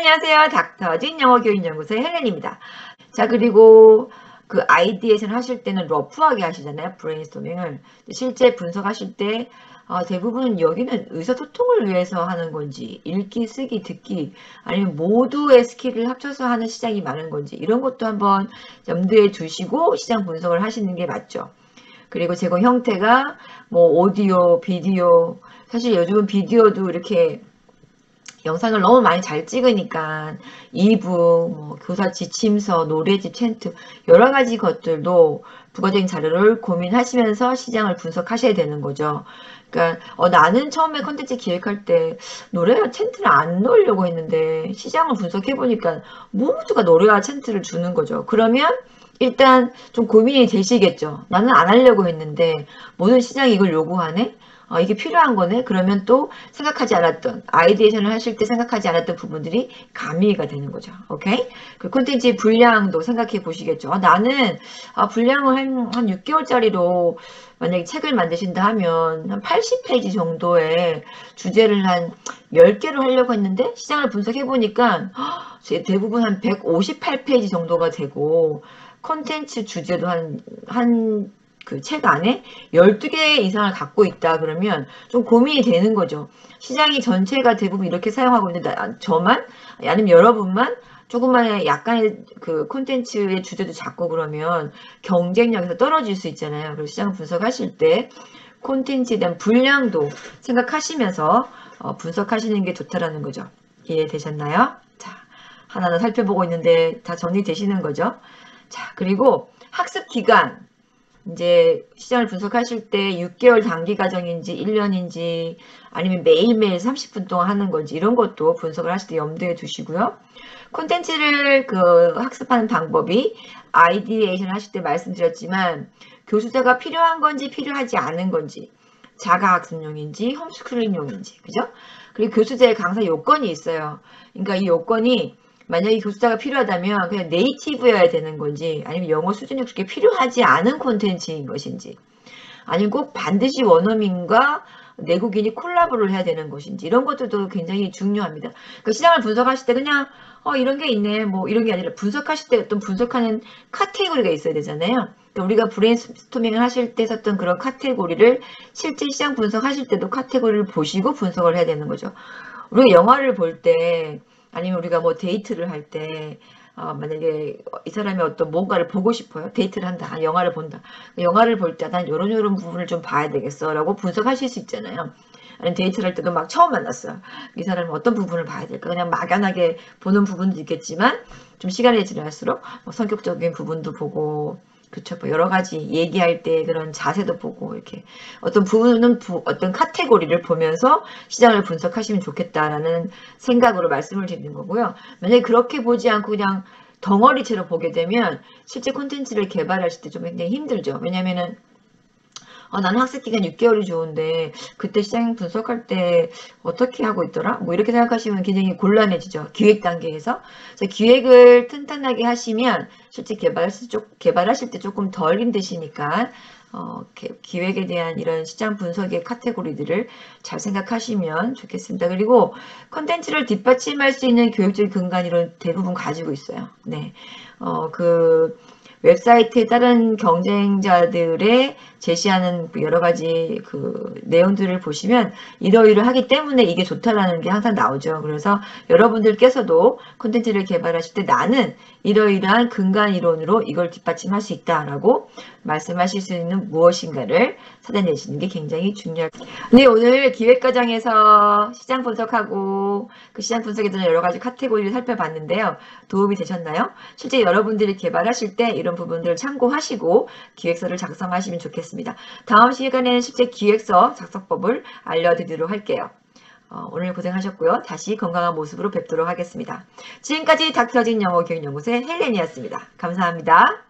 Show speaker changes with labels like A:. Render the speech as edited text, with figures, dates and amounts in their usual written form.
A: 안녕하세요. 닥터진 영어교육연구소의 헬렌입니다. 자, 그리고 그 아이디에이션 하실 때는 러프하게 하시잖아요. 브레인스토밍을. 실제 분석하실 때 대부분 여기는 의사소통을 위해서 하는 건지, 읽기, 쓰기, 듣기, 아니면 모두의 스킬을 합쳐서 하는 시장이 많은 건지, 이런 것도 한번 염두에 두시고 시장 분석을 하시는 게 맞죠. 그리고 제공 형태가 뭐 오디오, 비디오, 사실 요즘은 비디오도 이렇게 영상을 너무 많이 잘 찍으니까 이북, 뭐 교사 지침서, 노래집, 챈트 여러 가지 것들도 부가적인 자료를 고민하시면서 시장을 분석하셔야 되는 거죠. 그러니까 나는 처음에 컨텐츠 기획할 때 노래와 챈트를 안 넣으려고 했는데 시장을 분석해 보니까 모두가 노래와 챈트를 주는 거죠. 그러면 일단 좀 고민이 되시겠죠. 나는 안 하려고 했는데 모든 시장이 이걸 요구하네? 이게 필요한 거네? 그러면 또 생각하지 않았던, 아이디에이션을 하실 때 생각하지 않았던 부분들이 가미가 되는 거죠. 오케이? 그 콘텐츠의 분량도 생각해 보시겠죠. 나는 분량을 한 6개월짜리로 만약에 책을 만드신다 하면 한 80페이지 정도의 주제를 한 10개로 하려고 했는데 시장을 분석해 보니까 대부분 한 158페이지 정도가 되고 콘텐츠 주제도 그 책 안에 12개 이상을 갖고 있다 그러면 좀 고민이 되는 거죠. 시장이 전체가 대부분 이렇게 사용하고 있는데 저만 아니면 여러분만 조금만 약간의 그 콘텐츠의 주제도 작고 그러면 경쟁력에서 떨어질 수 있잖아요. 그래서 시장 분석하실 때 콘텐츠에 대한 분량도 생각하시면서 분석하시는 게 좋다라는 거죠. 이해되셨나요? 자, 하나하나 살펴보고 있는데 다 정리되시는 거죠. 자, 그리고 학습 기간. 이제 시장을 분석하실 때 6개월 단기 과정인지 1년인지 아니면 매일매일 30분 동안 하는 건지 이런 것도 분석을 하실 때 염두에 두시고요. 콘텐츠를 학습하는 방법이 아이디에이션 하실 때 말씀드렸지만 교수자가 필요한 건지 필요하지 않은 건지 자가학습용인지 홈스쿨링용인지 그죠? 그리고 교수자의 강사 요건이 있어요. 그러니까 이 요건이 만약에 교수자가 필요하다면 그냥 네이티브여야 되는 건지 아니면 영어 수준이 그렇게 필요하지 않은 콘텐츠인 것인지 아니면 꼭 반드시 원어민과 내국인이 콜라보를 해야 되는 것인지 이런 것들도 굉장히 중요합니다. 그 시장을 분석하실 때 그냥 이런 게 있네 뭐 이런 게 아니라 분석하실 때 어떤 분석하는 카테고리가 있어야 되잖아요. 그러니까 우리가 브레인스토밍을 하실 때 썼던 그런 카테고리를 실제 시장 분석하실 때도 카테고리를 보시고 분석을 해야 되는 거죠. 우리가 영화를 볼 때 아니면 우리가 뭐 데이트를 할 때 만약에 이 사람이 어떤 뭔가를 보고 싶어요. 데이트를 한다. 영화를 본다. 영화를 볼 때 난 이런 부분을 좀 봐야 되겠어 라고 분석하실 수 있잖아요. 아니면 데이트를 할 때도 막 처음 만났어요. 이 사람은 어떤 부분을 봐야 될까? 그냥 막연하게 보는 부분도 있겠지만 좀 시간이 지날수록 뭐 성격적인 부분도 보고 그쵸. 뭐 여러 가지 얘기할 때 그런 자세도 보고 이렇게 어떤 부분은 어떤 카테고리를 보면서 시장을 분석하시면 좋겠다라는 생각으로 말씀을 드리는 거고요. 만약에 그렇게 보지 않고 그냥 덩어리채로 보게 되면 실제 콘텐츠를 개발하실 때 좀 굉장히 힘들죠. 왜냐면은 나는 학습 기간 6개월이 좋은데 그때 시장 분석할 때 어떻게 하고 있더라? 뭐 이렇게 생각하시면 굉장히 곤란해지죠. 기획 단계에서. 그래서 기획을 튼튼하게 하시면 실제 개발하실 때 조금 덜 힘드시니까 기획에 대한 이런 시장 분석의 카테고리들을 잘 생각하시면 좋겠습니다. 그리고 컨텐츠를 뒷받침할 수 있는 교육적 근간이론 대부분 가지고 있어요. 네. 웹사이트에 다른 경쟁자들의 제시하는 여러 가지 그 내용들을 보시면 이러이러하기 때문에 이게 좋다라는 게 항상 나오죠. 그래서 여러분들께서도 콘텐츠를 개발하실 때 나는 이러이러한 근간 이론으로 이걸 뒷받침할 수 있다라고 말씀하실 수 있는 무엇인가를 찾아내시는 게 굉장히 중요합니다. 네, 오늘 기획과정에서 시장 분석하고 그 시장 분석에 대한 여러 가지 카테고리를 살펴봤는데요. 도움이 되셨나요? 실제 여러분들이 개발하실 때 이런 부분들을 참고하시고 기획서를 작성하시면 좋겠습니다. 다음 시간에는 실제 기획서 작성법을 알려드리도록 할게요. 오늘 고생하셨고요. 다시 건강한 모습으로 뵙도록 하겠습니다. 지금까지 닥터진 영어교육연구소의 헬렌이었습니다. 감사합니다.